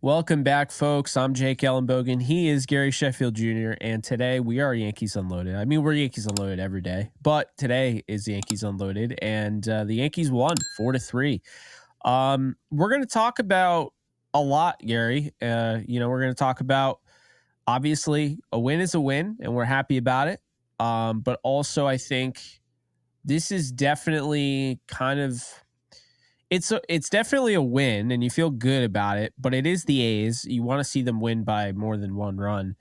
Welcome back, folks. I'm Jake Ellenbogen. He is Gary Sheffield Jr. And today we are Yankees Unloaded. I mean, we're Yankees Unloaded every day, but today is Yankees Unloaded, and the Yankees won 4-3. We're going to talk about a lot, Gary. We're going to talk about obviously a win is a win, and we're happy about it. But also, I think this is definitely kind of it's definitely a win, and you feel good about it. But it is the A's. You want to see them win by more than one run.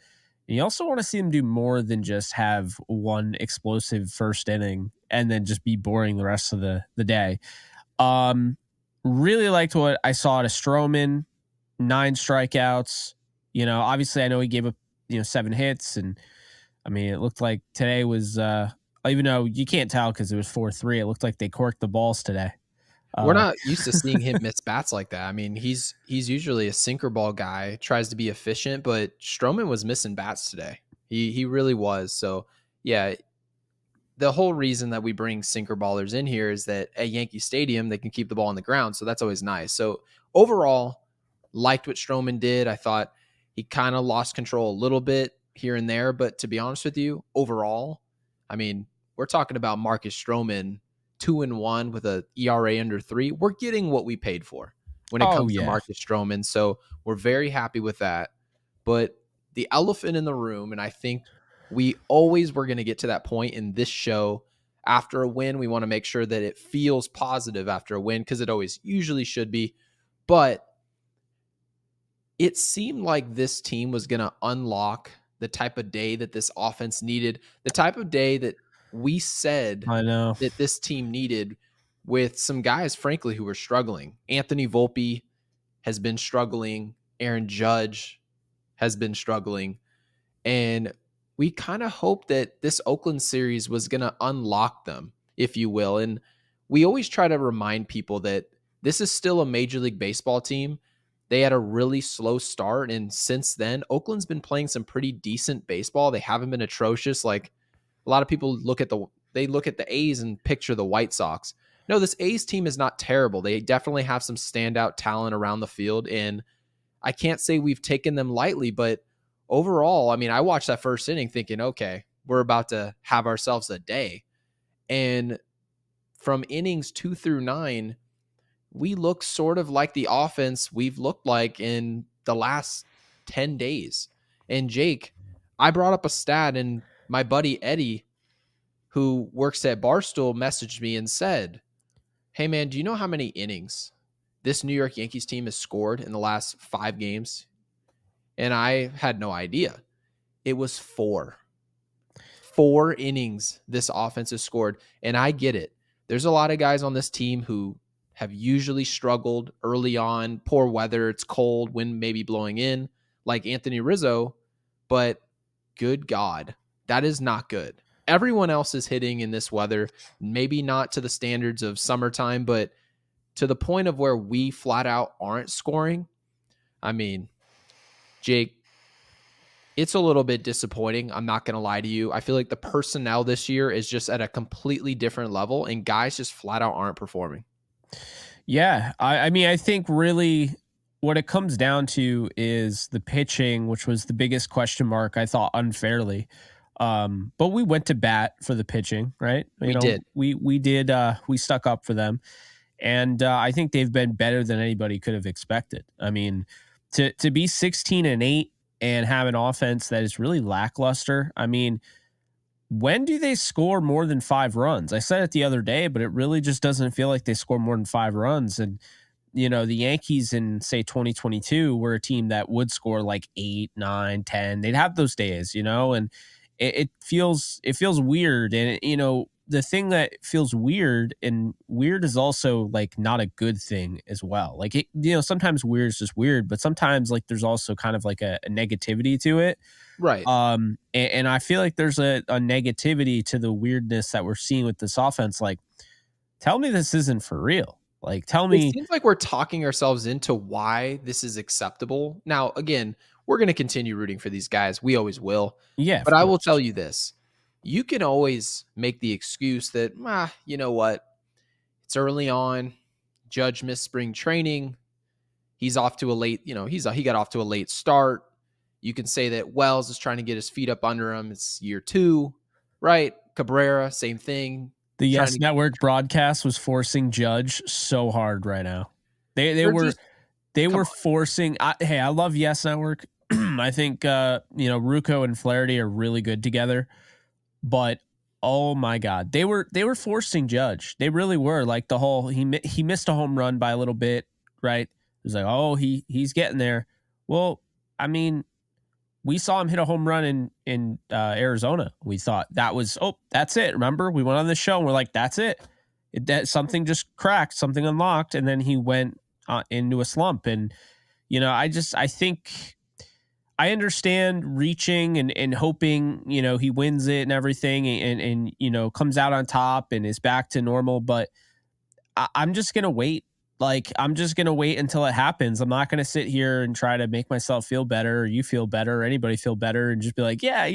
And you also want to see them do more than just have one explosive first inning and then just be boring the rest of the day. Um, really liked what I saw to Stroman, 9 strikeouts. Obviously I know he gave up 7 hits, and I mean it looked like today was even though you can't tell because it was 4-3, it looked like they corked the balls today. We're Uh, not used to seeing him miss bats like that. I mean, he's usually a sinker ball guy, tries to be efficient, but Stroman was missing bats today. He really was. So yeah, the whole reason that we bring sinker ballers in here is that at Yankee Stadium they can keep the ball on the ground, so that's always nice. So overall, liked what Stroman did. I thought he kind of lost control a little bit here and there, but to be honest with you, overall, I mean, we're talking about Marcus Stroman 2-1 with a ERA under 3. We're getting what we paid for when it oh comes to yeah. Marcus Stroman, so we're very happy with that. But the elephant in the room, and I think we always were going to get to that point in this show. After a win, we want to make sure that it feels positive after a win, because it always usually should be. But it seemed like this team was going to unlock the type of day that this offense needed, the type of day that we said I know. that this team needed, with some guys, frankly, who were struggling. Anthony Volpe has been struggling. Aaron Judge has been struggling. And we kind of hoped that this Oakland series was going to unlock them, if you will. And we always try to remind people that this is still a Major League Baseball team. They had a really slow start, and since then, Oakland's been playing some pretty decent baseball. They haven't been atrocious. Like, a lot of people look at the A's and picture the White Sox. No, this A's team is not terrible. They definitely have some standout talent around the field, and I can't say we've taken them lightly, but overall, I mean, I watched that first inning thinking, okay, we're about to have ourselves a day. And from innings 2 through 9, we look sort of like the offense we've looked like in the last 10 days. And Jake, I brought up a stat, and my buddy Eddie, who works at Barstool, messaged me and said, "Hey man, do you know how many innings this New York Yankees team has scored in the last 5 games?" And I had no idea. It was 4. 4 innings this offense has scored. And I get it. There's a lot of guys on this team who have usually struggled early on. Poor weather, it's cold, wind maybe blowing in, like Anthony Rizzo. But good God, that is not good. Everyone else is hitting in this weather, maybe not to the standards of summertime, but to the point of where we flat out aren't scoring. I mean, Jake, it's a little bit disappointing. I'm not going to lie to you. I feel like the personnel this year is just at a completely different level, and guys just flat out aren't performing. Yeah. I mean, I think really what it comes down to is the pitching, which was the biggest question mark, I thought, unfairly. But we went to bat for the pitching, right? We did. We did we stuck up for them. And I think they've been better than anybody could have expected. I mean, to be 16-8 and have an offense that is really lackluster. I mean, when do they score more than 5 runs? I said it the other day, but it really just doesn't feel like they score more than 5 runs. And the Yankees in say 2022 were a team that would score like 8, 9, 10. They'd have those days, and it feels weird. And the thing that feels weird, and weird is also like not a good thing as well. Like sometimes weird is just weird, but sometimes like there's also kind of like a negativity to it. Right. And I feel like there's a negativity to the weirdness that we're seeing with this offense. Like, tell me this isn't for real. Like, tell It me, seems like we're talking ourselves into why this is acceptable. Now, again, we're going to continue rooting for these guys. We always will. yeah, But of I will tell course. you this. You can always make the excuse that, you know what? It's early on. Judge missed spring training. He's off to a late, he got off to a late start. You can say that Wells is trying to get his feet up under him. It's year 2, right? Cabrera, same thing. The Trying Yes to get, Network broadcast was forcing Judge so hard right now. They they're were just, they come were on. forcing. Hey, I love Yes Network. I think Rucco and Flaherty are really good together. But oh my God, they were forcing Judge. They really were. Like the whole he missed a home run by a little bit, right? It was like, oh, he's getting there. Well, I mean, we saw him hit a home run in Arizona. We thought that was, oh, that's it. Remember, we went on the show and we're like, that's it. That something just cracked, something unlocked, and then he went into a slump. And I think I understand reaching and hoping, he wins it and everything and comes out on top and is back to normal. But I'm just going to wait. Like, I'm just going to wait until it happens. I'm not going to sit here and try to make myself feel better or you feel better or anybody feel better and just be like, yeah,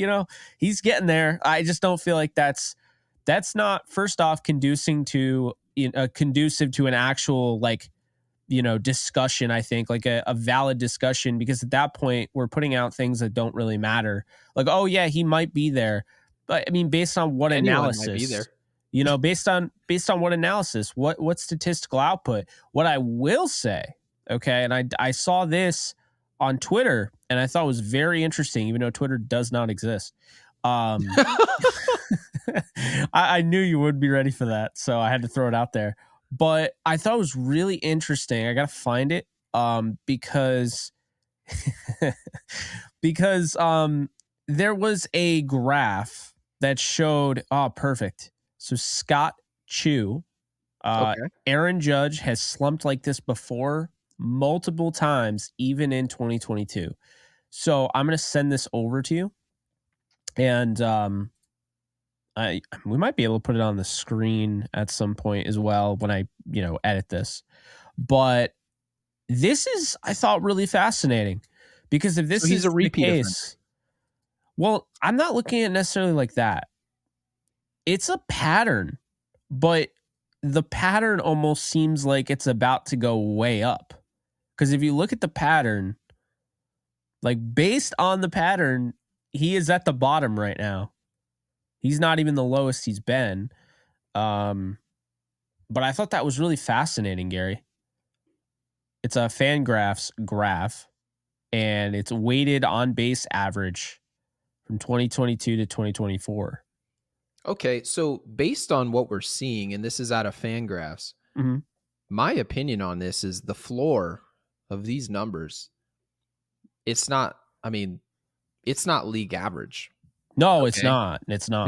he's getting there. I just don't feel like that's not, first off, conducive to an actual, like, discussion. I think like a valid discussion, because at that point we're putting out things that don't really matter. Like, oh yeah, he might be there. But I mean, based on what Anyone might be analysis? there. Based on what analysis? What statistical output? What I will say, okay, and I saw this on Twitter and I thought it was very interesting, even though Twitter does not exist. Um, I knew you would be ready for that, so I had to throw it out there. But I thought it was really interesting. I gotta find it, because because there was a graph that showed. Oh, perfect. So Scott Chu, Okay. Aaron Judge has slumped like this before multiple times, even in 2022. So I'm gonna send this over to you, and we might be able to put it on the screen at some point as well when I edit this. But this is, I thought, really fascinating, because if So this he's a is the repeat offender. case, well, I'm not looking at it necessarily like that. It's a pattern, but the pattern almost seems like it's about to go way up. Because if you look at the pattern, like based on the pattern, he is at the bottom right now. He's not even the lowest he's been. Um, but I thought that was really fascinating, Gary. It's a Fangraphs graph, and it's weighted on base average from 2022 to 2024. Okay, so based on what we're seeing, and this is out of Fangraphs, Mm-hmm. my opinion on this is the floor of these numbers. It's not, I mean, it's not league average. No, it's Okay. not. It's not.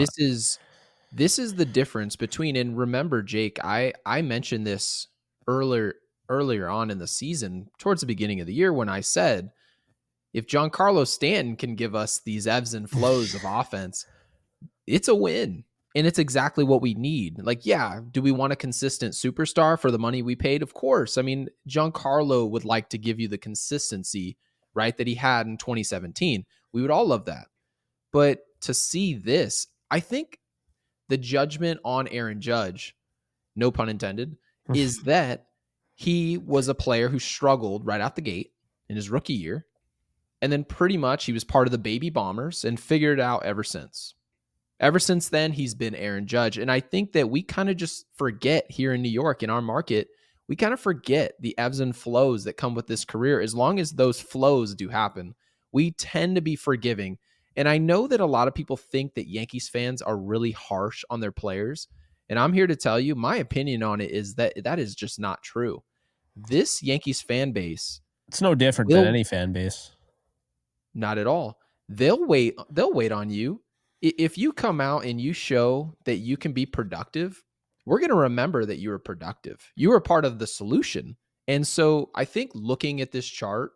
This is the difference between, and remember, Jake, I mentioned this earlier on in the season, towards the beginning of the year, when I said if Giancarlo Stanton can give us these ebbs and flows of offense, it's a win. And it's exactly what we need. Like, yeah, do we want a consistent superstar for the money we paid? Of course. I mean, Giancarlo would like to give you the consistency, right, that he had in 2017. We would all love that. But to see this, I think the judgment on Aaron Judge, no pun intended, is that he was a player who struggled right out the gate in his rookie year. And then pretty much he was part of the baby bombers and figured it out ever since. Ever since then, he's been Aaron Judge. And I think that we kind of just forget here in New York, in our market, we kind of forget the ebbs and flows that come with this career. As long as those flows do happen, we tend to be forgiving. And I know that a lot of people think that Yankees fans are really harsh on their players. And I'm here to tell you, my opinion on it is that that is just not true. This Yankees fan base It's no different than will any fan base. not at all. They'll wait on you. If you come out and you show that you can be productive, we're going to remember that you were productive. You were part of the solution. And so I think looking at this chart,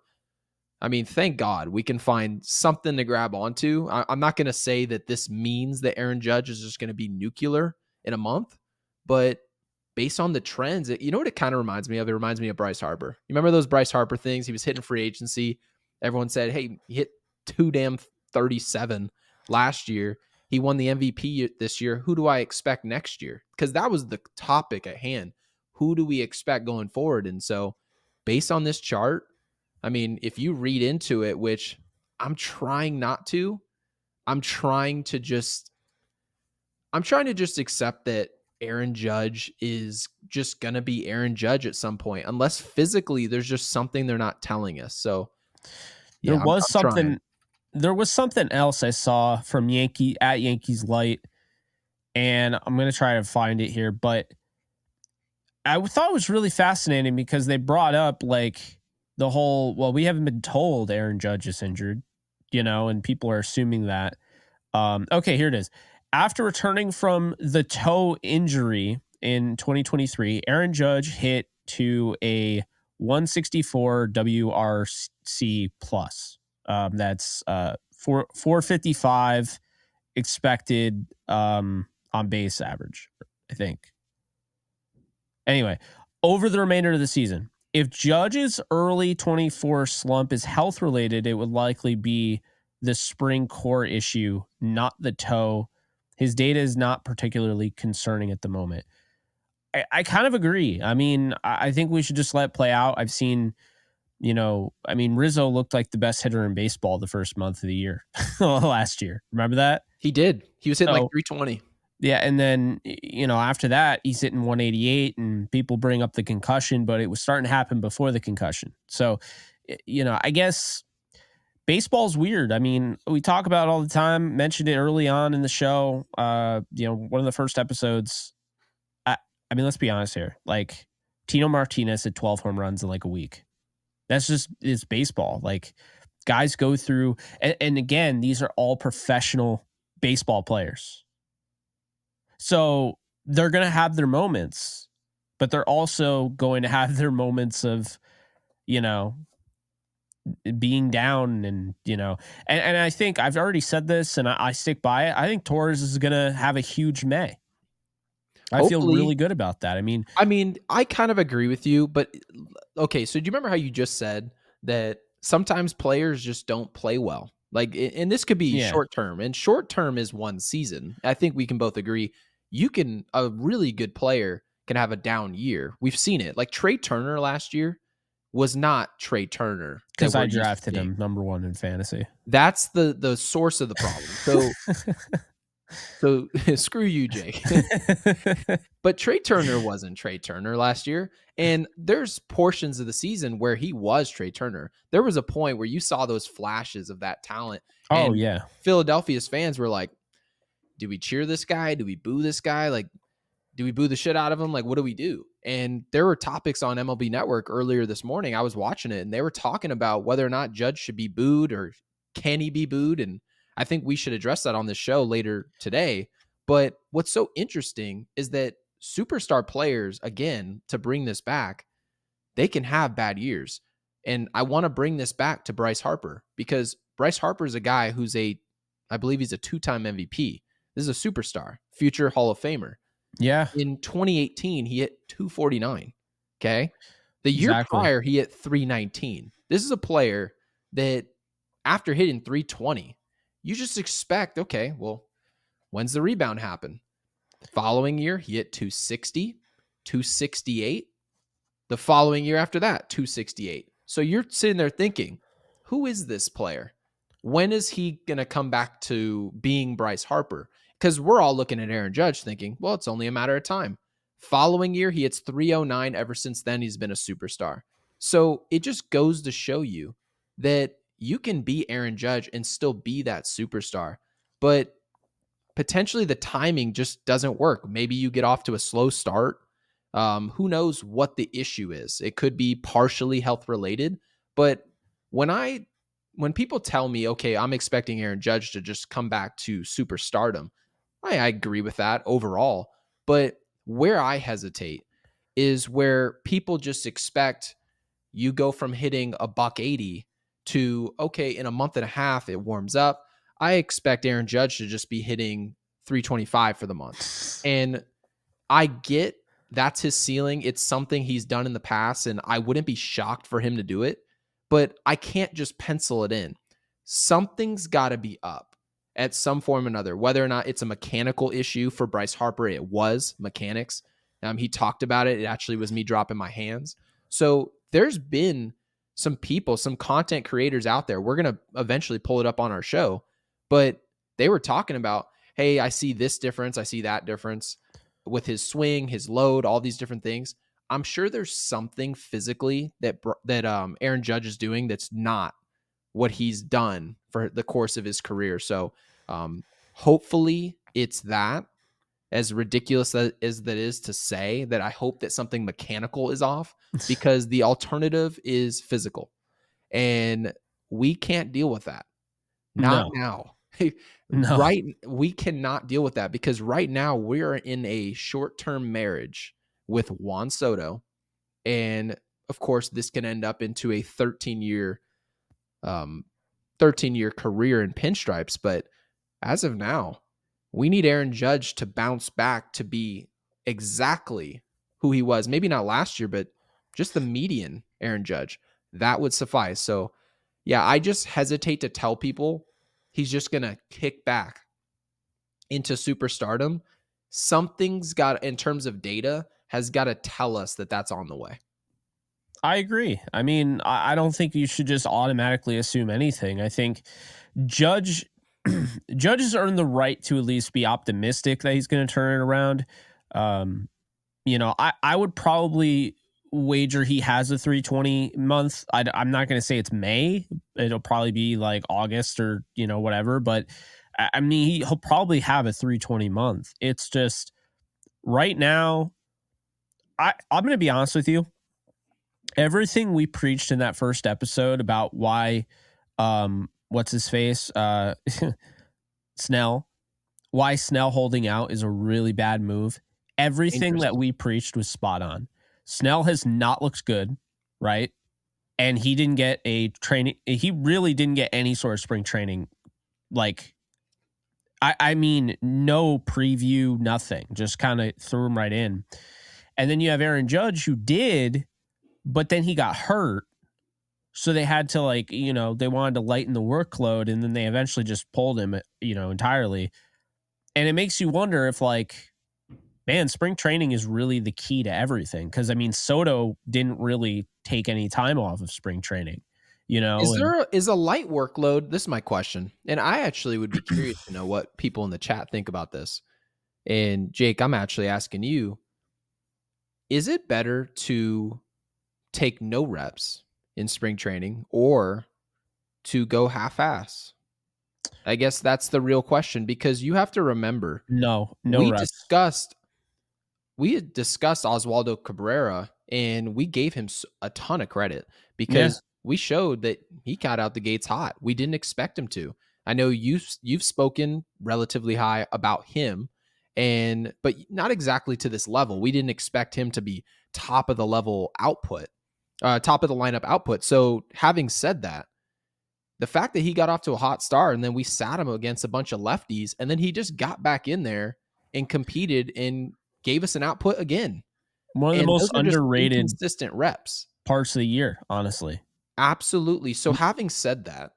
I mean, thank God we can find something to grab onto. I'm not going to say that this means that Aaron Judge is just going to be nuclear in a month, but based on the trends, you know what it kind of reminds me of? It reminds me of Bryce Harper. You remember those Bryce Harper things? He was hitting free agency. Everyone said, hey, he hit 2 damn 37 last year. He won the MVP this year. Who do I expect next year? Because that was the topic at hand. Who do we expect going forward? And so based on this chart, I mean, if you read into it, which I'm trying not to, I'm trying to just I'm trying to just accept that Aaron Judge is just going to be Aaron Judge at some point, unless physically there's just something they're not telling us. So, There yeah, was I'm trying. something there was something else I saw from Yankees Light, and I'm gonna try to find it here, but I thought it was really fascinating because they brought up like the whole, well, we haven't been told Aaron Judge is injured, and people are assuming that. Okay, here it is. After returning from the toe injury in 2023, Aaron Judge hit to a 164 WRC plus. That's 455 expected on base average, I think. Anyway, over the remainder of the season, if Judge's early 24 slump is health related, it would likely be the spring core issue, not the toe. His data is not particularly concerning at the moment. I kind of agree. I mean, I think we should just let it play out. I've seen, Rizzo looked like the best hitter in baseball the first month of the year last year. Remember that? He did. He was hitting like So 320. yeah, and then after that, he's hitting 188, and people bring up the concussion, but it was starting to happen before the concussion. So, I guess baseball's weird. I mean, we talk about it all the time. Mentioned it early on in the show. One of the first episodes. I mean, let's be honest here. Like Tino Martinez had 12 home runs in like a week. That's just it's baseball. Like guys go through, and again, these are all professional baseball players. So they're going to have their moments, but they're also going to have their moments of, you know, being down and I think I've already said this and I stick by it. I think Torres is going to have a huge May. I feel Hopefully. really good about that. I mean, I kind of agree with you, but okay. So do you remember how you just said that sometimes players just don't play well? Like, and this could be Yeah, short term, and short term is one season. I think we can both agree. A really good player can have a down year. We've seen it. Like Trey Turner last year was not Trey Turner that because we're I used to drafted seeing. him number one in fantasy. That's the source of the problem. So screw you, Jake. But Trey Turner wasn't Trey Turner last year. And there's portions of the season where he was Trey Turner. There was a point where you saw those flashes of that talent. Oh And yeah, Philadelphia's fans were like, do we cheer this guy? Do we boo this guy? Like, do we boo the shit out of him? Like, what do we do? And there were topics on MLB Network earlier this morning. I was watching it and they were talking about whether or not Judge should be booed or can he be booed. And I think we should address that on this show later today. But what's so interesting is that superstar players, again, to bring this back, they can have bad years. And I want to bring this back to Bryce Harper because Bryce Harper is a guy I believe he's a 2-time MVP. This is a superstar, future Hall of Famer. yeah, In 2018, he hit 249. Okay. The year exactly. prior, he hit 319. This is a player that after hitting 320, you just expect, okay, well, when's the rebound happen? Following year, he hit 260, 268. The following year after that, 268. So you're sitting there thinking, who is this player? When is he going to come back to being Bryce Harper? Because we're all looking at Aaron Judge thinking, well, it's only a matter of time. Following year, he hits 309. Ever since then, he's been a superstar. So it just goes to show you that you can be Aaron Judge and still be that superstar. But potentially the timing just doesn't work. Maybe you get off to a slow start. Who knows what the issue is? It could be partially health related. But when people tell me, okay, I'm expecting Aaron Judge to just come back to superstardom, I agree with that overall. But where I hesitate is where people just expect you go from hitting a buck 80 to, okay, in a month and a half, it warms up. I expect Aaron Judge to just be hitting 325 for the month. And I get that's his ceiling. It's something he's done in the past, and I wouldn't be shocked for him to do it, but I can't just pencil it in. Something's got to be up at some form or another, whether or not it's a mechanical issue for Bryce Harper. It was mechanics. He talked about it. It actually was me dropping my hands. So there's been some people, some content creators out there. We're going to eventually pull it up on our show, but they were talking about, hey, I see this difference, I see that difference with his swing, his load, all these different things. I'm sure there's something physically that Aaron Judge is doing that's not what he's done for the course of his career. So hopefully it's that. As ridiculous as that is to say, that I hope that something mechanical is off, because the alternative is physical, and we can't deal with that. Not No, now. no. Right, we cannot deal with that, because right now we are in a short-term marriage with Juan Soto, and of course this can end up into a um 13-year career in pinstripes. But as of now, we need Aaron Judge to bounce back to be exactly who he was. Maybe not last year, but just the median Aaron Judge. That would suffice. So, yeah, I just hesitate to tell people he's just going to kick back into superstardom. Something's got, in terms of data, has got to tell us that that's on the way. I agree. I mean, I don't think you should just automatically assume anything. I think Judge Judge has earned the right to at least be optimistic that he's going to turn it around. Um, I would probably wager he has a 320 month. I'm not going to say it's May. It'll probably be like August or, whatever. But I mean, he'll probably have a 320 month. It's just right now, I'm going to be honest with you. Everything we preached in that first episode about why, what's his face? Snell, why Snell holding out is a really bad move. Everything that Dangerous. we preached was spot on. Snell has not looked good, right? And he didn't get a training. He really didn't get any sort of spring training. Like, I mean, no preview, nothing. Just kind of threw him right in. And then you have Aaron Judge, who did, but then he got hurt. So they had to, like, they wanted to lighten the workload, and then they eventually just pulled him, entirely. And it makes you wonder if, like, man, spring training is really the key to everything. Because I mean, Soto didn't really take any time off of spring training, Is and there is a light workload? This is my question. And I actually would be curious to know what people in the chat think about this. And Jake, I'm actually asking you, is it better to take no reps in spring training or to go half ass? I guess that's the real question, because you have to remember no we reps. discussed we had discussed Oswaldo Cabrera, and we gave him a ton of credit Yeah, because we showed that he got out the gates hot. We didn't expect him to. I know you've spoken relatively high about him, and but not exactly to this level. We didn't expect him to be top of the level output, top of the lineup output. So having said that, the fact that he got off to a hot start and then we sat him against a bunch of lefties, and then he just got back in there and competed and gave us an output again. one of the And most those are just underrated inconsistent reps. parts of the year, honestly. Absolutely. So having said that,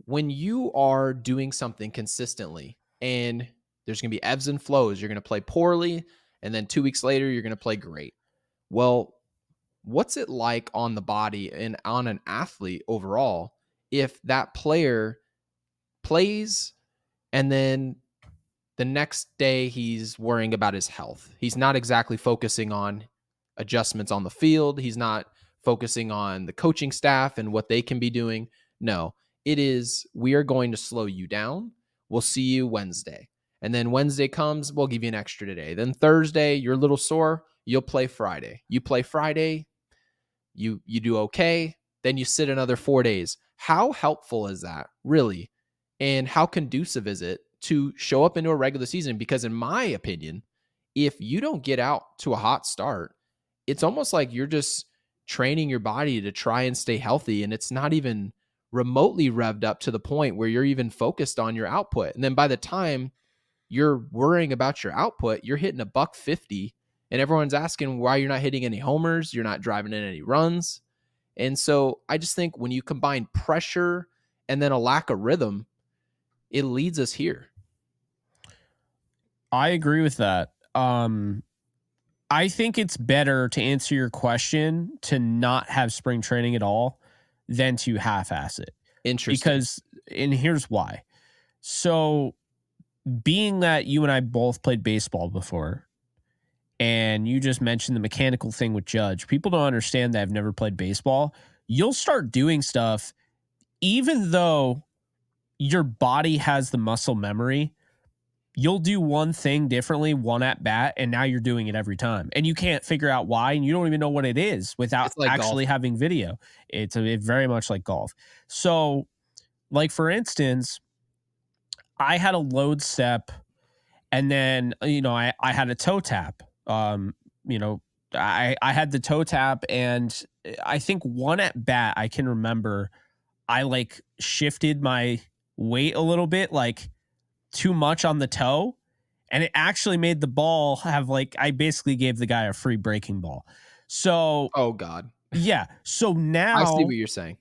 when you are doing something consistently and there's going to be ebbs and flows, you're going to play poorly, and then 2 weeks later you're going to play great. Well, what's it like on the body and on an athlete overall if that player plays and then the next day he's worrying about his health? He's not exactly focusing on adjustments on the field. He's not focusing on the coaching staff and what they can be doing. No, it is, we are going to slow you down. We'll see you Wednesday. And then Wednesday comes, we'll give you an extra day. Then Thursday, you're a little sore, you'll play Friday. You play Friday, you do okay, then you sit another 4 days. How helpful is that, really? And how conducive is it to show up into a regular season? Because in my opinion, if you don't get out to a hot start, it's almost like you're just training your body to try and stay healthy, and it's not even remotely revved up to the point where you're even focused on your output. And then by the time you're worrying about your output, you're hitting a buck 50, and everyone's asking why you're not hitting any homers, you're not driving in any runs. And so I just think when you combine pressure and then a lack of rhythm, it leads us here. I agree with that. I think it's better, to answer your question, to not have spring training at all, than to half-ass it. Interesting. Because and here's why. So, being that you and I both played baseball before, and you just mentioned the mechanical thing with Judge, people don't understand that have never played baseball. You'll start doing stuff even though your body has the muscle memory. You'll do one thing differently, one at bat, and now you're doing it every time. And you can't figure out why, and you don't even know what it is without It's like actually golfing. having video. It's very much like golf. So, like for instance, I had a load step, and then I had a toe tap. You know, I had the toe tap, and I think one at bat I can remember I like shifted my weight a little bit, like too much on the toe, and it actually made the ball have like I basically gave the guy a free breaking ball. So Oh god. yeah. I see what you're saying.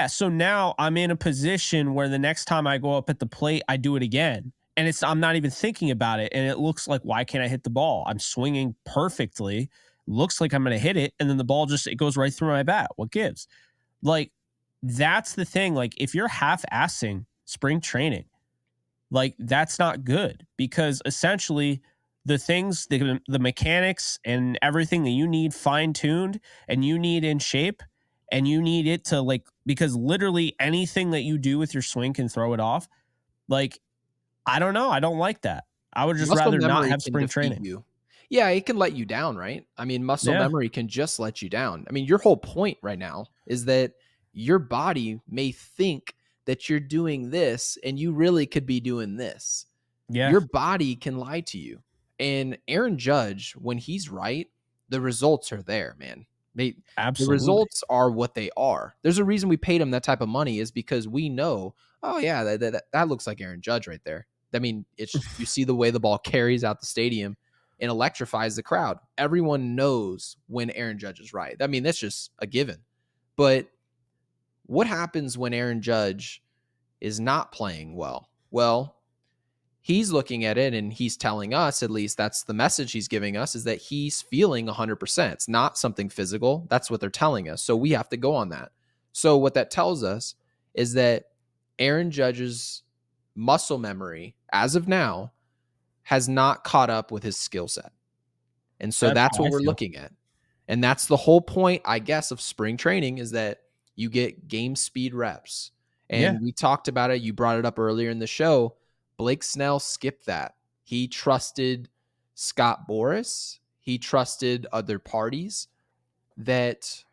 So now I'm in a position where the next time I go up at the plate, I do it again. And I'm not even thinking about it. And it looks like, why can't I hit the ball? I'm swinging perfectly. Looks like I'm going to hit it. And then the ball it goes right through my bat. What gives? Like, that's the thing. Like, if you're half assing spring training, like that's not good because essentially the mechanics and everything that you need fine tuned and you need in shape and you need it to like because literally anything that you do with your swing can throw it off. Like, I don't know. I don't like that. I would just Muscle rather not memory have can spring defeat training. you. Yeah, it can let you down, right? I mean, muscle Yeah. memory can just let you down. I mean, your whole point right now is that your body may think that you're doing this and you really could be doing this. Yeah. Your body can lie to you. And Aaron Judge, when he's right, the results are there, man. They the Absolutely. results are what they are. There's a reason we paid him that type of money is because we know, oh yeah, that looks like Aaron Judge right there. I mean, it's you see the way the ball carries out the stadium and electrifies the crowd. Everyone knows when Aaron Judge is right. I mean, that's just a given. But what happens when Aaron Judge is not playing well? Well, he's looking at it and he's telling us, at least that's the message he's giving us, is that he's feeling 100%. It's not something physical. That's what they're telling us. So we have to go on that. So what that tells us is that Aaron Judge's muscle memory, as of now, has not caught up with his skill set. And so That's that's how what I we're feel. looking at. And that's the whole point, I guess, of spring training is that you get game speed reps. Yeah. And we talked about it. You brought it up earlier in the show. Blake Snell skipped that. He trusted Scott Boras. He trusted other parties that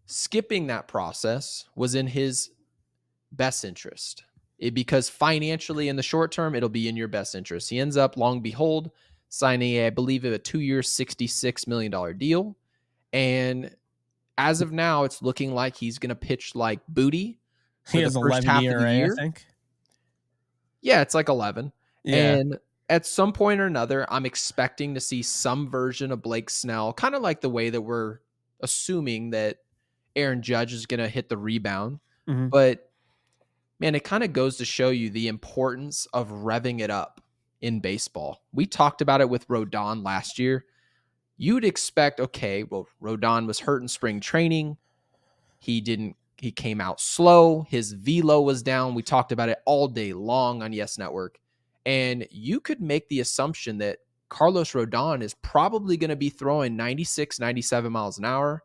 skipping that process was in his best interest. Because financially, in the short term, it'll be in your best interest. He ends up, long behold, signing, I believe, a 2-year, $66 million deal. And as of now, it's looking like he's going to pitch like booty He for the has first 11 half of the ERA, I year. think. Yeah, it's like 11. Yeah. And at some point or another, I'm expecting to see some version of Blake Snell, kind of like the way that we're assuming that Aaron Judge is going to hit the rebound. Mhm. But man, it kind of goes to show you the importance of revving it up in baseball. We talked about it with Rodon last year. You'd expect, okay, well, Rodon was hurt in spring training. He came out slow. His velo was down. We talked about it all day long on Yes Network. And you could make the assumption that Carlos Rodon is probably going to be throwing 96, 97 miles an hour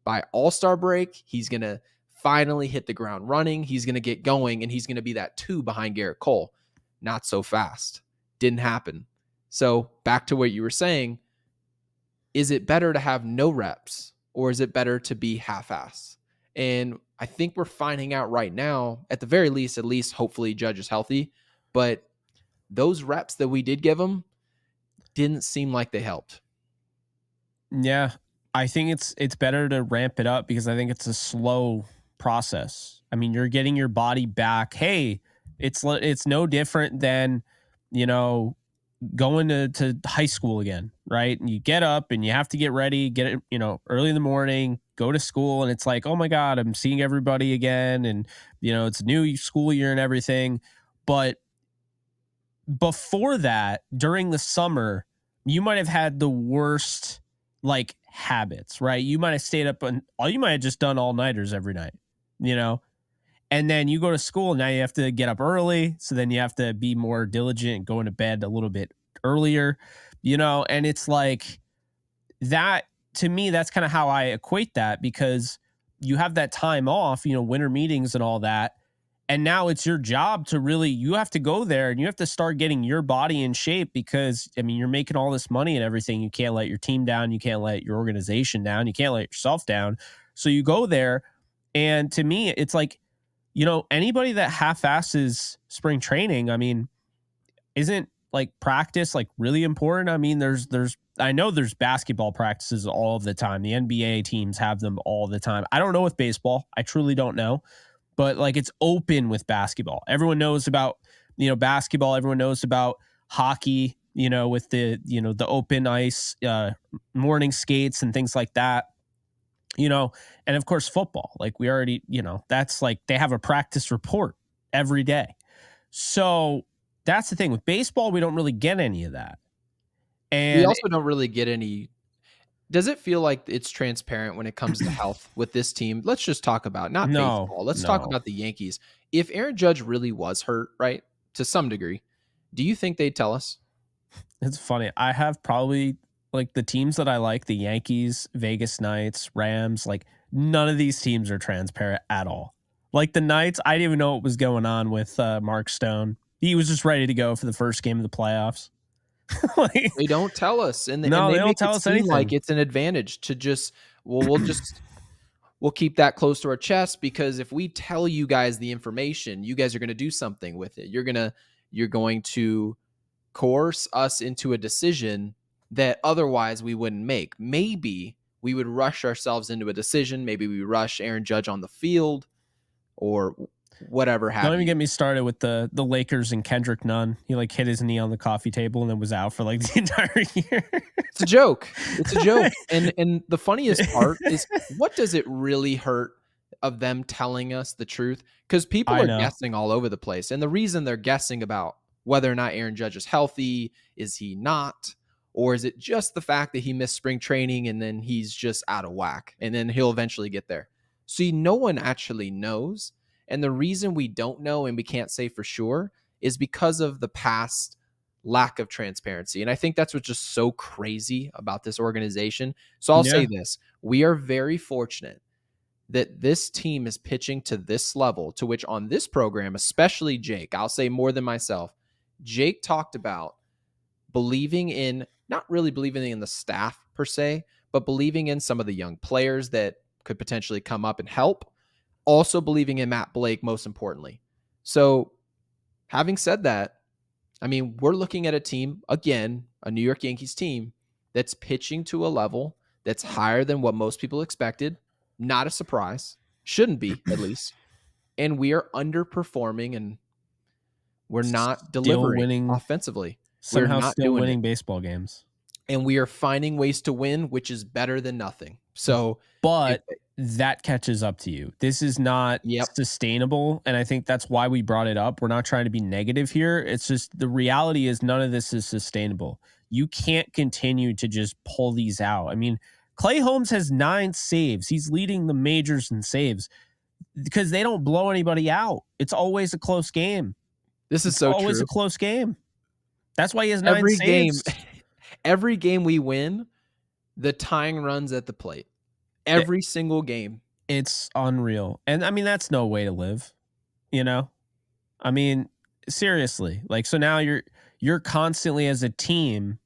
by All-Star break. He's going to finally hit the ground running. He's going to get going, and he's going to be that 2 behind Garrett Cole. Not so fast. Didn't happen. So back to what you were saying, is it better to have no reps or is it better to be half-ass? And I think we're finding out right now, at the very least, at least hopefully Judge is healthy, but those reps that we did give him didn't seem like they helped. Yeah, I think it's better to ramp it up because I think it's a slow process. I mean, you're getting your body back. Hey, it's no different than, you know, going to high school again, right? And you get up and you have to get ready, get it, early in the morning, go to school, and it's like, oh my God, I'm seeing everybody again, and it's a new school year and everything. But before that, during the summer, you might have had the worst like habits, right? You might have stayed up and you might have just done all nighters every night. you know, and then you go to school. Now you have to get up early. So then you have to be more diligent and go into bed a little bit earlier, and it's like that to me, that's kind of how I equate that because you have that time off, winter meetings and all that. And now it's your job to really, you have to go there and you have to start getting your body in shape because, I mean, you're making all this money and everything. You can't let your team down. You can't let your organization down. You can't let yourself down. So you go there. And to me, it's like, anybody that half asses spring training, I mean, isn't like practice like really important? I mean, I know there's basketball practices all of the time. The NBA teams have them all the time. I don't know with baseball. I truly don't know. But like it's open with basketball. Everyone knows about, basketball. Everyone knows about hockey, with the open ice morning skates and things like that. And of course football. Like we already, that's like they have a practice report every day. So that's the thing with baseball, we don't really get any of that. We And also don't really get any. Does it feel like it's transparent when it comes to health with this team? Let's just talk about not no, baseball. Let's talk no, about the Yankees. If Aaron Judge really was hurt, right, to some degree, do you think they'd tell us? it's funny. I have probably like the teams that I like, the Yankees, Vegas Knights, Rams, like none of these teams are transparent at all. Like the Knights, I didn't even know what was going on with Mark Stone. He was just ready to go for the first game of the playoffs. Like, They don't tell us, and no, they they don't make it tell us seem like anything. it's an advantage to just we'll keep that close to our chest because if we tell you guys the information, you guys are going to do something with it. You're going to coerce us into a decision that otherwise we wouldn't make. Maybe we would rush ourselves into a decision. Maybe we rush Aaron Judge on the field or whatever Don't have even you. get me started with the Lakers and Kendrick Nunn. He like hit his knee on the coffee table and then was out for like the entire year. It's a joke. It's a joke. And the funniest part is what does it really hurt of them telling us the truth? Because people I are know. guessing all over the place. And the reason they're guessing about whether or not Aaron Judge is healthy, is he not? Or is it just the fact that he missed spring training and then he's just out of whack and then he'll eventually get there? See, no one actually knows. And the reason we don't know and we can't say for sure is because of the past lack of transparency. And I think that's what's just so crazy about this organization. So I'll say Yeah. this. We are very fortunate that this team is pitching to this level, to which on this program, especially Jake, I'll say more than myself, Jake talked about believing in, not really believing in the staff per se, but believing in some of the young players that could potentially come up and help. Also believing in Matt Blake, most importantly. So having said that, I mean, we're looking at a team, again, a New York Yankees team that's pitching to a level that's higher than what most people expected. Not a surprise. Shouldn't be, at least. And we are underperforming and we're not Still delivering winning, offensively. We're somehow not still doing it. winning baseball games. And we are finding ways to win, which is better than nothing. So, if, But that catches up to you. This is not yep, sustainable. And I think that's why we brought it up. We're not trying to be negative here. It's just the reality is none of this is sustainable. You can't continue to just pull these out. I mean, Clay Holmes has 9 saves. He's leading the majors in saves because they don't blow anybody out. It's always a close game. this is It's so always a true. close game. That's why he has 9 Every game, saves. every game we win, the tying runs at the plate. Every single game. It's unreal. And I mean, that's no way to live, you know? I mean, seriously. Like so now you're constantly as a team,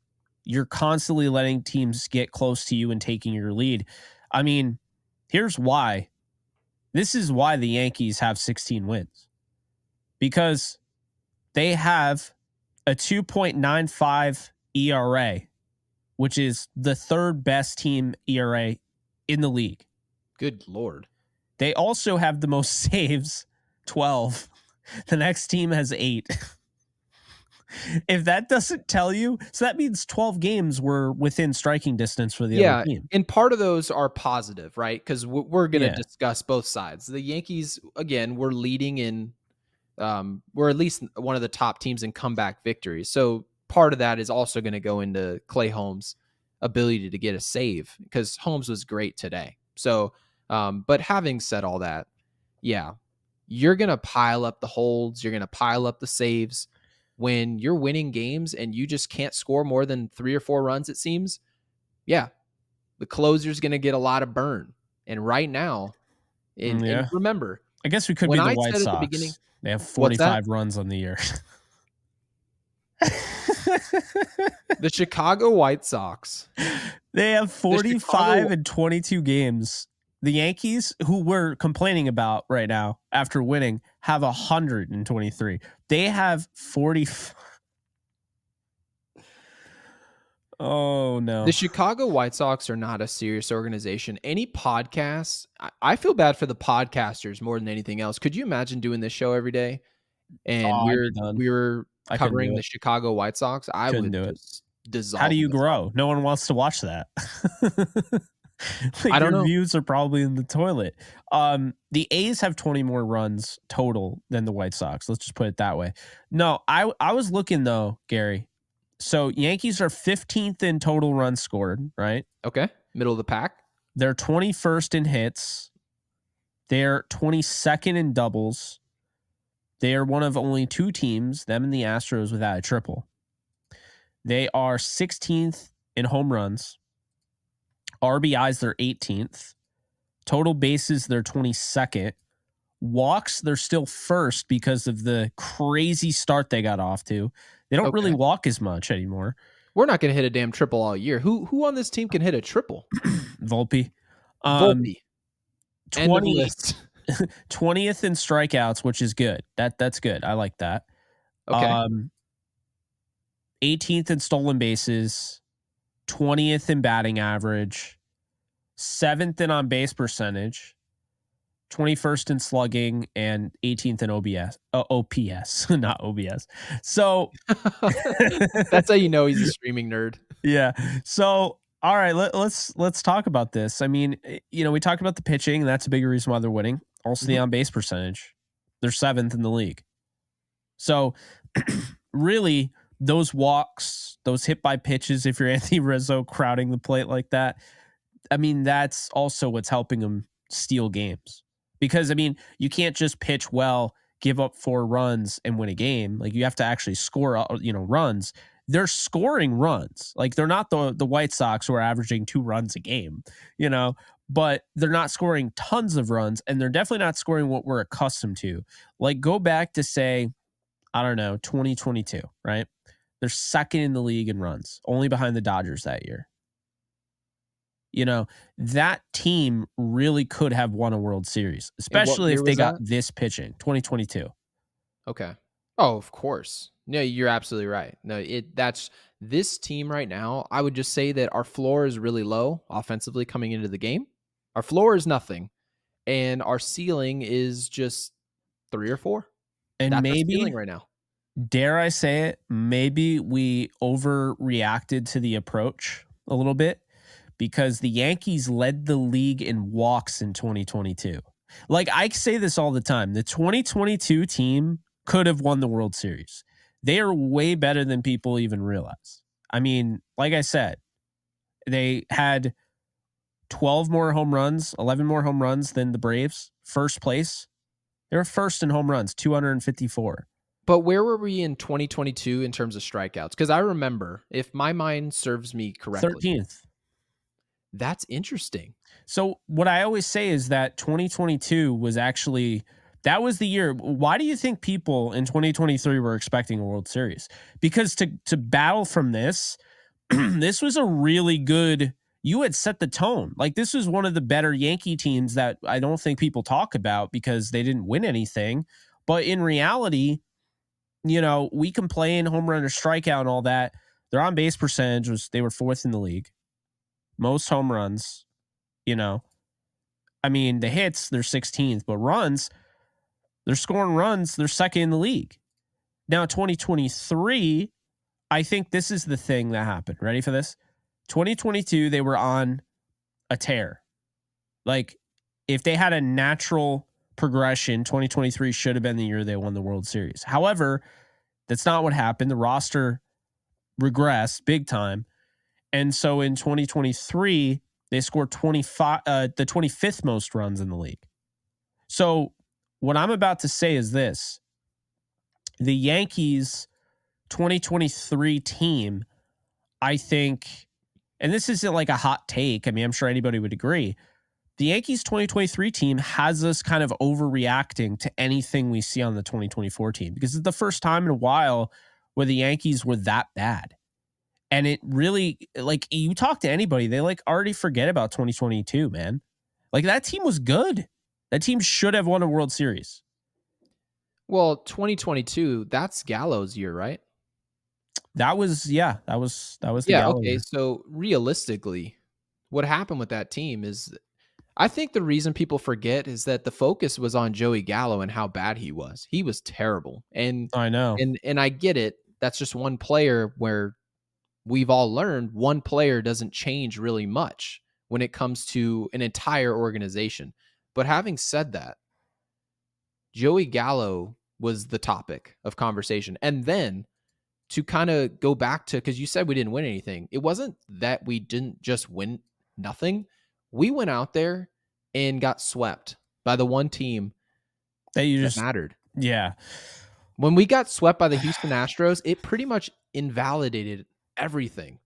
you're constantly letting teams get close to you and taking your lead. I mean, here's why. This is why the Yankees have 16 wins. Because they have a 2.95 ERA, which is the third best team ERA in the league. Good Lord. They also have the most saves, 12. The next team has 8. If that doesn't tell you, so that means 12 games were within striking distance for the other Yeah, team. and part of those are positive, right? Because we're going to Yeah. discuss both sides. The Yankees, again, we're leading in, we're at least one of the top teams in comeback victories. So part of that is also going to go into Clay Holmes' ability to get a save because Holmes was great today. So, but having said all that, yeah, you're going to pile up the holds, you're going to pile up the saves. When you're winning games and you just can't score more than 3 or 4 runs, it seems, yeah, the closer's going to get a lot of burn. And right now, and Yeah. remember, I guess we could when be the I White said at the beginning, Sox. They have what's that? 45 runs on the year. The Chicago White Sox. They have The 45 Chicago and 22 games. The Yankees, who we're complaining about right now after winning, have 123. They have 40. Oh, no. The Chicago White Sox are not a serious organization. Any podcasts, I feel bad for the podcasters more than anything else. Could you imagine doing this show every day and Oh, I'd be we're done. we're I couldn't do covering it. the Chicago White Sox? I Couldn't would do it. just How do dissolve you myself. grow? No one wants to watch that. I Like don't your know. views are probably in the toilet. The A's have 20 more runs total than the White Sox. Let's just put it that way. No, I was looking though, Gary. So Yankees are 15th in total runs scored, right? Okay. Middle of the pack. They're 21st in hits. They're 22nd in doubles. They are one of only 2 teams, them and the Astros, without a triple. They are 16th in home runs. RBIs, they're 18th. Total bases, they're 22nd. Walks, they're still first because of the crazy start they got off to. They don't really Okay. walk as much anymore. We're not going to hit a damn triple all year. Who on this team can hit a triple? Volpe. Um, Volpe. End of 20, list. 20th in strikeouts, which is good. That's good. I like that. Okay. 18th in stolen bases, 20th in batting average, 7th in on base percentage, 21st in slugging, and 18th in OPS, not OBS. So, That's how you know he's a streaming nerd. yeah. So, all right, let's talk about this. I mean, we talked about the pitching, and that's a big reason why they're winning. Also, the Mhm. on base percentage, they're 7th in the league. So, really, those walks, those hit by pitches, if you're Anthony Rizzo crowding the plate like that, I mean, that's also what's helping them steal games. Because, I mean, you can't just pitch well, give up 4 runs, and win a game. Like, you have to actually score, runs. They're scoring runs. Like, they're not the White Sox who are averaging 2 runs a game, but they're not scoring tons of runs, and they're definitely not scoring what we're accustomed to. Like, go back to, say, I don't know, 2022, right? They're second in the league in runs, only behind the Dodgers that year. That team really could have won a World Series, And what especially year if they was got that? this pitching, 2022. Okay. Oh, of course. No, you're absolutely right. No, that's this team right now. I would just say that our floor is really low offensively coming into the game. Our floor is nothing, and our ceiling is just 3 or 4. And That's our ceiling maybe, right now. dare I say it, maybe we overreacted to the approach a little bit because the Yankees led the league in walks in 2022. Like, I say this all the time. The 2022 team could have won the World Series. They are way better than people even realize. I mean, like I said, they had 12 more home runs, 11 more home runs than the Braves. First place. They were first in home runs, 254. But where were we in 2022 in terms of strikeouts? Because I remember, if my mind serves me correctly, 13th. that's interesting. So what I always say is that 2022 was actually, that was the year. Why do you think people in 2023 were expecting a World Series? Because to battle from this, this was a really good, you had set the tone. Like, this was one of the better Yankee teams that I don't think people talk about because they didn't win anything. But in reality, we complain home run or strikeout and all that. Their on base percentage they were 4th in the league. Most home runs, I mean, the hits, they're 16th, but runs, they're scoring runs, they're second in the league. Now, 2023, I think this is the thing that happened. Ready for this? 2022, they were on a tear. Like, if they had a natural progression, 2023 should have been the year they won the World Series. However, that's not what happened. The roster regressed big time. And so in 2023, they scored 25, the 25th most runs in the league. So what I'm about to say is this: the Yankees 2023 team, I think, and this isn't like a hot take. I mean, I'm sure anybody would agree. The Yankees 2023 team has us kind of overreacting to anything we see on the 2024 team because it's the first time in a while where the Yankees were that bad. And it really, like, you talk to anybody, they like already forget about 2022, man. Like, that team was good. That team should have won a World Series. Well, 2022, that's Gallo's year, right? That was, yeah, that was the Yeah, Gallo okay. year. So realistically, what happened with that team is I think the reason people forget is that the focus was on Joey Gallo and how bad he was. He was terrible. And I know. and I get it. That's just one player where we've all learned one player doesn't change really much when it comes to an entire organization. But having said that, Joey Gallo was the topic of conversation. And then to kind of go back to, because you said we didn't win anything, it wasn't that we didn't just win nothing. We went out there and got swept by the one team That you that just, mattered. yeah. When we got swept by the Houston Astros, it pretty much invalidated everything.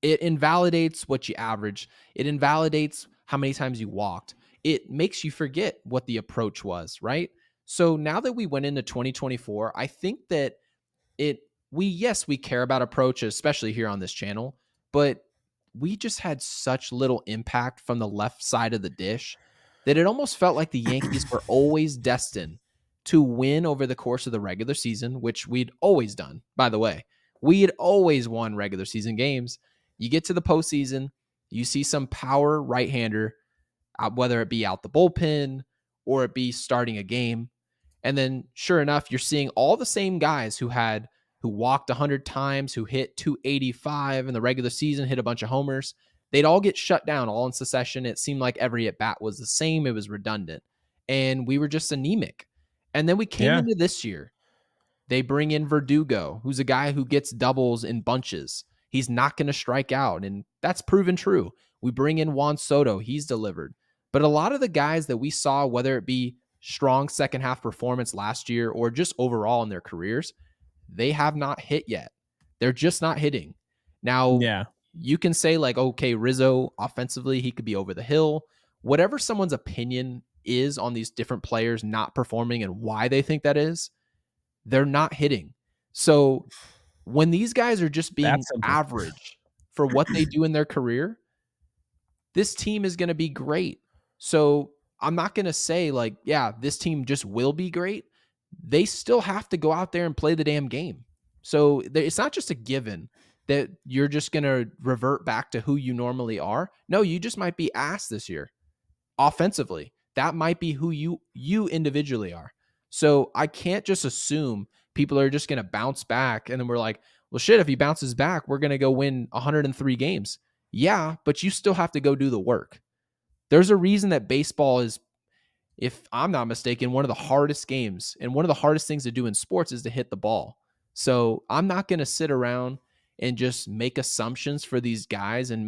It invalidates what you average. It invalidates how many times you walked. It makes you forget what the approach was, right? So now that we went into 2024, I think that it yes, we care about approaches, especially here on this channel, but we just had such little impact from the left side of the dish that it almost felt like the Yankees were always destined to win over the course of the regular season, which we'd always done, by the way. We had always won regular season games. You get to the postseason, you see some power right-hander, whether it be out the bullpen or it be starting a game, and then sure enough, you're seeing all the same guys who walked 100 times, who hit 285 in the regular season, hit a bunch of homers. They'd all get shut down all in succession. It seemed like every at bat was the same. It was redundant. And we were just anemic. And then we came Yeah. into this year. They bring in Verdugo, who's a guy who gets doubles in bunches. He's not going to strike out, and that's proven true. We bring in Juan Soto. He's delivered. But a lot of the guys that we saw, whether it be strong second half performance last year or just overall in their careers, they have not hit yet. They're just not hitting. Now, Yeah. you can say, like, okay, Rizzo offensively, he could be over the hill. Whatever someone's opinion is on these different players not performing and why they think that is, they're not hitting. So when these guys are just being That's simple. average for what they do in their career, this team is going to be great. So I'm not going to say, like, yeah, this team just will be great. They still have to go out there and play the damn game. So it's not just a given that you're just going to revert back to who you normally are. No, you just might be ass this year offensively. That might be who you individually are. So I can't just assume people are just going to bounce back and then we're like, well, shit, if he bounces back, we're going to go win 103 games. Yeah, but you still have to go do the work. There's a reason that baseball is, if I'm not mistaken, one of the hardest games, and one of the hardest things to do in sports is to hit the ball. So I'm not going to sit around and just make assumptions for these guys and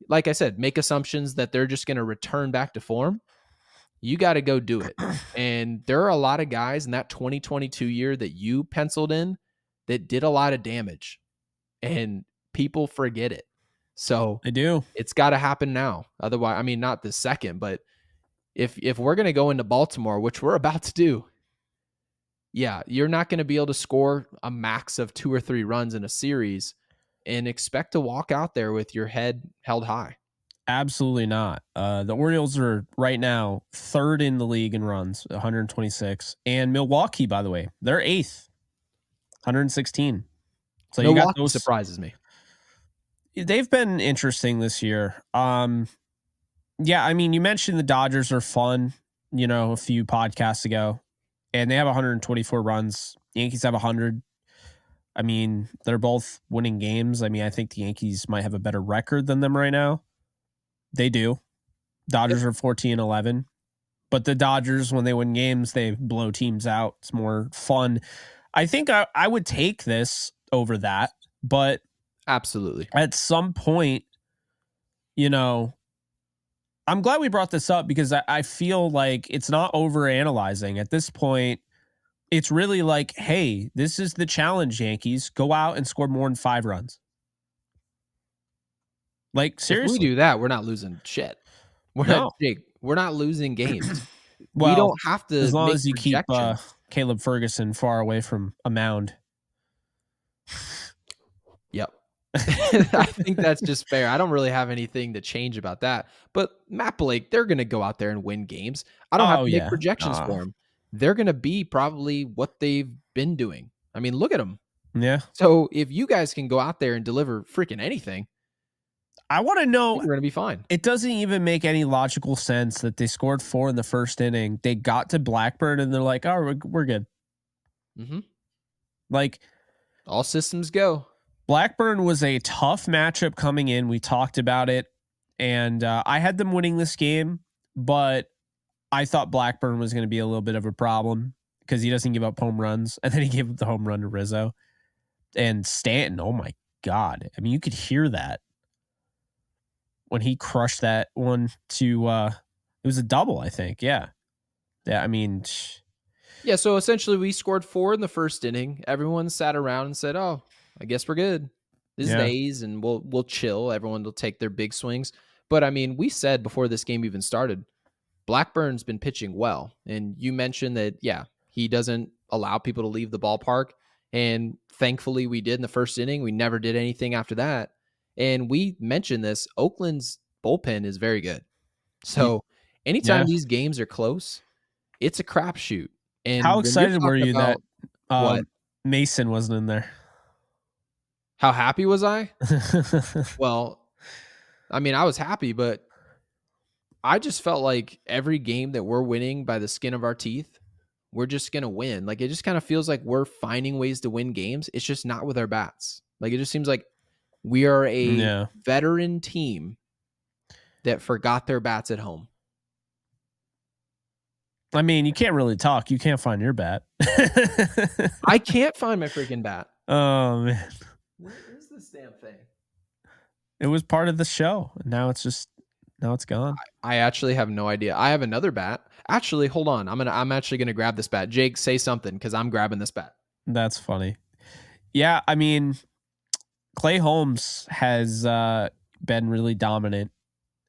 like I said, make assumptions that they're just going to return back to form. You got to go do it. And there are a lot of guys in that 2022 year that you penciled in that did a lot of damage, and people forget it. So I do. it's got to happen now. Otherwise, I mean, not this second, but if we're going to go into Baltimore, which we're about to do, yeah, you're not going to be able to score a max of 2 or 3 runs in a series and expect to walk out there with your head held high. Absolutely not. The Orioles are right now third in the league in runs, 126. And Milwaukee, by the way, they're eighth, 116. So you got Milwaukee those. surprises me. They've been interesting this year. Yeah, I mean, you mentioned the Dodgers are fun, a few podcasts ago, and they have 124 runs. Yankees have 100. I mean, they're both winning games. I mean, I think the Yankees might have a better record than them right now. They do. Yep. Dodgers are 14-11. But the Dodgers, when they win games, they blow teams out. It's more fun. I think I would take this over that. But Absolutely. at some point, you know, I'm glad we brought this up because I feel like it's not over analyzing at this point. It's really like, hey, this is the challenge, Yankees. Go out and score more than 5 runs. Like, If we seriously. do that, we're not losing shit. We're not No. Jake, we're not losing games. We Well, don't have as to long make as you keep projections. Caleb Ferguson far away from a mound. Yep. I think that's just fair. I don't really have anything to change about that. But Matt Blake, they're going to go out there and win games. I don't have Oh, to make yeah. projections for them. They're going to be probably what they've been doing. I mean, look at them. Yeah. So if you guys can go out there and deliver freaking anything, I want to I know, think we're going to be fine. it doesn't even make any logical sense that they scored 4 in the first inning. They got to Blackburn and they're like, oh, we're good. Mm-hmm. Like, All systems go. Blackburn was a tough matchup coming in. We talked about it. And I had them winning this game, but I thought Blackburn was going to be a little bit of a problem because he doesn't give up home runs. And then he gave up the home run to Rizzo. And Stanton, oh my God. I mean, you could hear that when he crushed that one to, it was a double, I think. Yeah. Yeah. I mean, Yeah, so essentially we scored 4 in the first inning. Everyone sat around and said, "Oh, I guess we're good. This is the yeah. A's, and we'll chill. Everyone will take their big swings." But I mean, we said before this game even started, Blackburn's been pitching well, and you mentioned that he doesn't allow people to leave the ballpark, and thankfully we did in the first inning. We never did anything after that, and we mentioned this. Oakland's bullpen is very good, so Yeah. anytime these games are close, it's a crapshoot. How And when you're excited were talking you that about what? Mason wasn't in there? How happy was I? Well, I mean, I was happy, but I just felt like every game that we're winning by the skin of our teeth, we're just going to win. Like, it just kind of feels like we're finding ways to win games. It's just not with our bats. Like, it just seems like we are a Yeah. veteran team that forgot their bats at home. I mean, you can't really talk. You can't find your bat. I can't find my freaking bat. Oh, man. Where is this damn thing? It was part of the show. Now it's gone. I actually have no idea. I have another bat. Actually, hold on. I'm actually gonna grab this bat. Jake, say something because I'm grabbing this bat. That's funny. Yeah, I mean, Clay Holmes has been really dominant,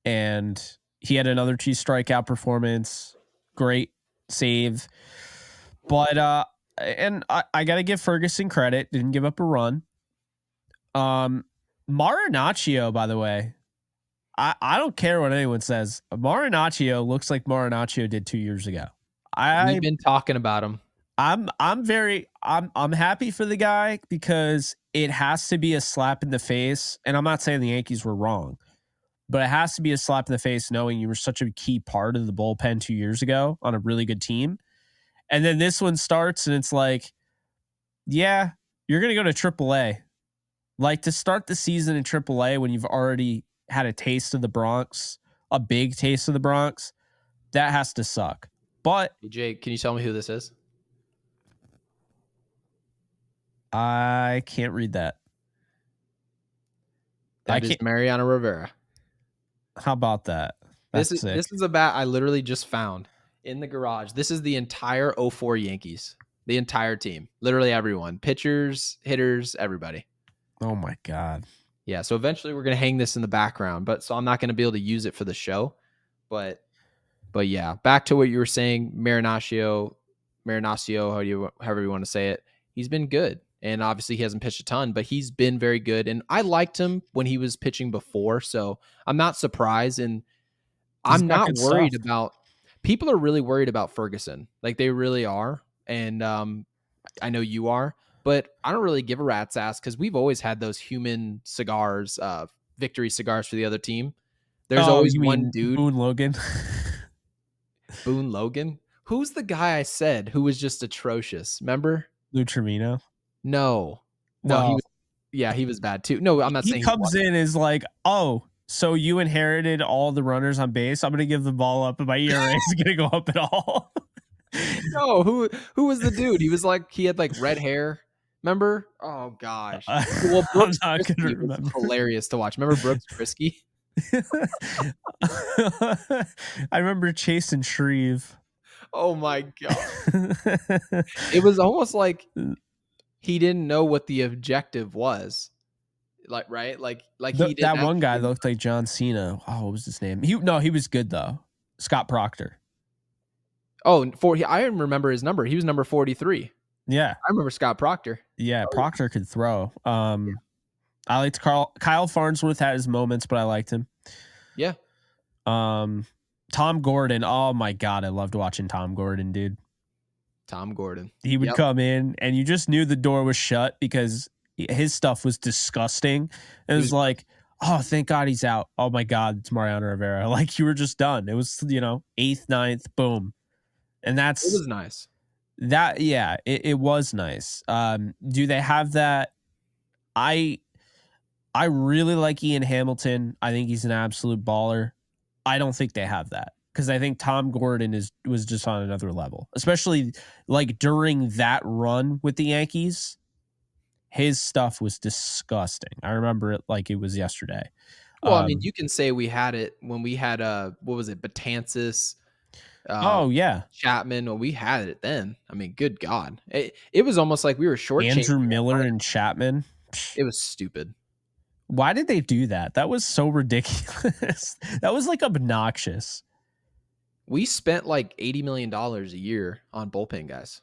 and he had another 2 strikeout performance. Great save. But and I gotta give Ferguson credit. Didn't give up a run. Marinaccio, by the way, I don't care what anyone says. Marinaccio looks like Marinaccio did 2 years ago. We've been talking about him. I'm happy for the guy because it has to be a slap in the face. And I'm not saying the Yankees were wrong, but it has to be a slap in the face knowing you were such a key part of the bullpen 2 years ago on a really good team. And then this one starts and it's like, yeah, you're going to go to AAA. Like, to start the season in AAA when you've already had a taste of the Bronx, a big taste of the Bronx, that has to suck. But Hey, Jake, can you tell me who this is? I can't read that. That is Mariano Rivera. How about that? That's sick. This is a bat I literally just found in the garage. This is the entire 04 Yankees. The entire team. Literally everyone. Pitchers, hitters, everybody. Oh my God. Yeah, so eventually we're gonna hang this in the background, but so I'm not gonna be able to use it for the show. But yeah, back to what you were saying, Marinaccio, however you want to say it, he's been good. And obviously he hasn't pitched a ton, but he's been very good. And I liked him when he was pitching before, so I'm not surprised. And He's I'm got not good stuff. worried about people are really worried about Ferguson. Like, they really are. And I know you are, but I don't really give a rat's ass because we've always had those human cigars, victory cigars for the other team. There's always you one mean dude. Boone Logan? Boone Logan? Who's the guy I said who was just atrocious? Remember? Lou Trevino? No. Well, Well, he was bad too. No, I'm not he saying he comes wasn't. in as like, oh, so you inherited all the runners on base. I'm going to give the ball up and my ERA is going to go up at all. No, who was the dude? He was like, he had like red hair. Remember? Oh gosh. Well, I'm Brooks not going to Christie was remember. hilarious to watch. Remember Brooks Christie? I remember chasing Shreve. Oh my god. It was almost like he didn't know what the objective was. Like, right? Like he didn't That one guy actually. looked like John Cena. Oh, what was his name? He was good though. Scott Proctor. Oh, I remember his number. He was number 43. Yeah. I remember Scott Proctor. Yeah, Oh, Proctor could throw. I liked Kyle Farnsworth had his moments, but I liked him. yeah. Um, Tom Gordon. Oh my god, I loved watching Tom Gordon, dude. Tom Gordon. He would Yep. come in, and you just knew the door was shut because his stuff was disgusting. It He was was like, oh, thank God he's out. Oh my God, it's Mariano Rivera. Like you were just done. It was eighth, ninth, boom, and it that's was nice. that. Yeah, it was nice. Do they have that? I I really like Ian Hamilton. I think he's an absolute baller. I don't think they have that because I think Tom Gordon was just on another level, especially like during that run with the Yankees. His stuff was disgusting. I remember it like it was yesterday. Well, I mean, Um, you can say we had it when we had what was it, Betances, uh, oh yeah, Chapman. Well, we had it then. I mean, good God, it was almost like we were shortchanging Andrew that Miller lineup. and Chapman. It was stupid. Why did they do that? That was so ridiculous. That was like obnoxious. We spent like $80 million a year on bullpen guys.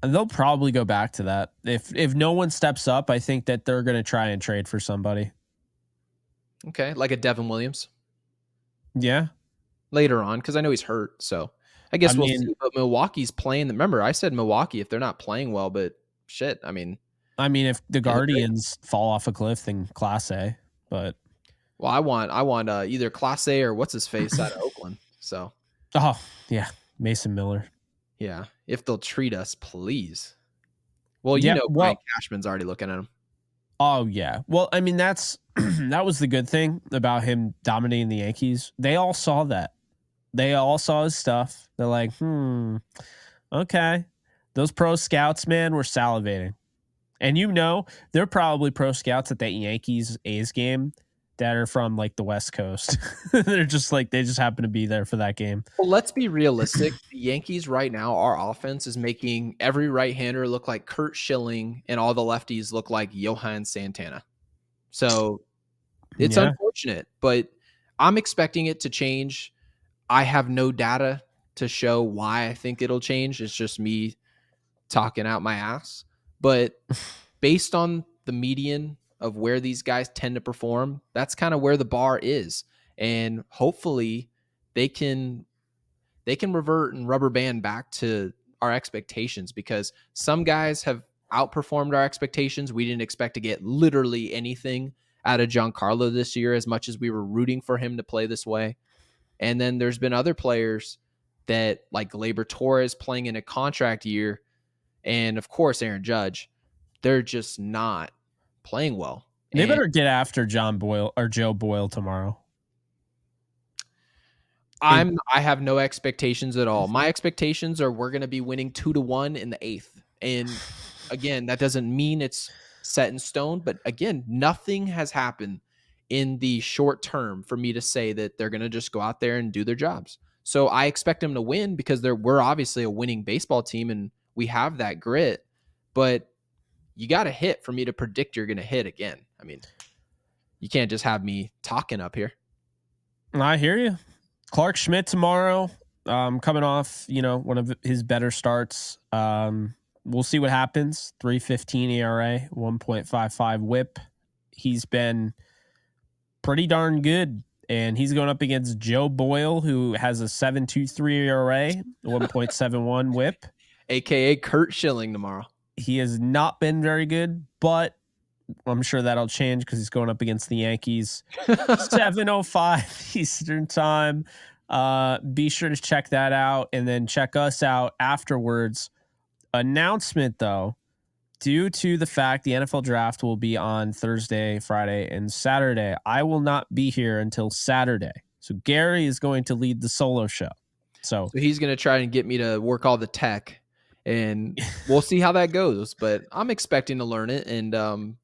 And they'll probably go back to that. If no one steps up, I think that they're going to try and trade for somebody. Okay, like a Devin Williams Yeah. later on because I know he's hurt. So I I guess we'll mean, see. But Milwaukee's playing. Remember, I said Milwaukee if they're not playing well, but shit, I mean, if the they look great. Guardians fall off a cliff, then Class A. But Well, I want either Class A or what's his face out of Oakland. So oh yeah, Mason Miller. yeah, if they'll treat us, please. Well, Yeah. Brian Well, Cashman's already looking at him. oh yeah. Well, I mean that's that was the good thing about him dominating the Yankees. They all saw that. They all saw his stuff. They're like, okay. Those pro scouts, man, were salivating. And they're probably pro scouts at that Yankees A's game that are from like the West Coast. They're just like they just happen to be there for that game. Well, let's be realistic. The Yankees right now, our offense is making every right-hander look like Kurt Schilling, and all the lefties look like Johan Santana. So it's Yeah. unfortunate, but I'm expecting it to change. I have no data to show why I think it'll change. It's just me talking out my ass. But based on the median of where these guys tend to perform, that's kind of where the bar is. And hopefully they can revert and rubber band back to our expectations because some guys have outperformed our expectations. We didn't expect to get literally anything out of Giancarlo this year as much as we were rooting for him to play this way. And then there's been other players that like Gleyber Torres playing in a contract year and of course Aaron Judge, they're just not playing well. They And better get after John Boyle or Joe Boyle tomorrow. It I have no expectations at all. My expectations are we're going to be winning 2-1 in the 8th. And again, that doesn't mean it's set in stone, but again, nothing has happened in the short term for me to say that they're going to just go out there and do their jobs. So I expect them to win because we're obviously a winning baseball team and we have that grit, but you got to hit for me to predict you're going to hit again. I mean, you can't just have me talking up here. I hear you. Clark Schmidt tomorrow, coming off, one of his better starts. We'll see what happens. 3.15 ERA, 1.55 WHIP. He's been pretty darn good. And he's going up against Joe Boyle, who has a 7.23 ERA, 1.71 WHIP. AKA Kurt Schilling tomorrow. He has not been very good, but I'm sure that'll change because he's going up against the Yankees. 7:05 Eastern time. Be sure to check that out and then check us out afterwards. Announcement though, due to the fact the NFL draft will be on Thursday, Friday, and Saturday, I will not be here until Saturday. So Gary is going to lead the solo show. So he's going to try and get me to work all the tech and we'll see how that goes. But I'm expecting to learn it and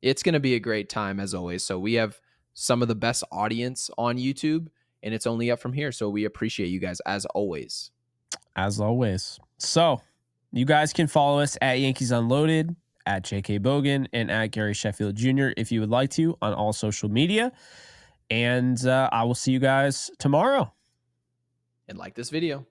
it's going to be a great time as always. So we have some of the best audience on YouTube, and it's only up from here. So we appreciate you guys as always. As always. So you guys can follow us at Yankees Unloaded, at JK Bogan, and at Gary Sheffield Jr. if you would like to on all social media. And I will see you guys tomorrow. And like this video.